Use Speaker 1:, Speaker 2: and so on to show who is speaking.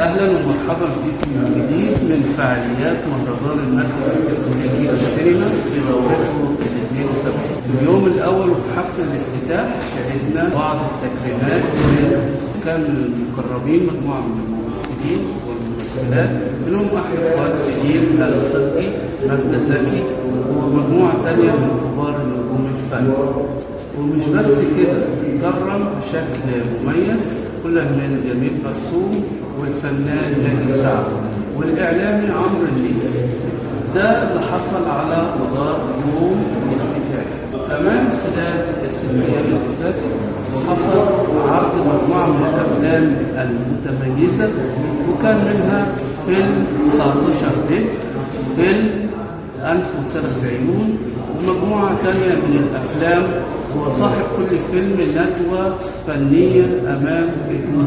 Speaker 1: أهلا ومرحبا بكم من جديد من فعاليات مهرجان المركز التسويقي للسينما في دورته ال 72. في اليوم الأول وفي حفل الافتتاح شهدنا بعض التكريمات كان مكرمين مجموعة من الممثلين والممثلات، منهم أحمد فؤاد سليم، هالة صدقي، ماجدة زكي، ومجموعة تانية من كبار نجوم الفن. ومش بس كده، كرم بشكل مميز كل من جميل برسوم والفنان ناجي سعد والإعلامي عمرو الليثي. ده اللي حصل على مدار يوم الافتتاح. كمان خلال الأيام اللي فاتت حصل عرض مجموعة من الأفلام المتميزة، وكان منها فيلم 19 ب، فيلم أنف وثلاث عيون، ومجموعة تانية من الأفلام. هو صاحب كل فيلم ندوة فنية أمام الجمهور.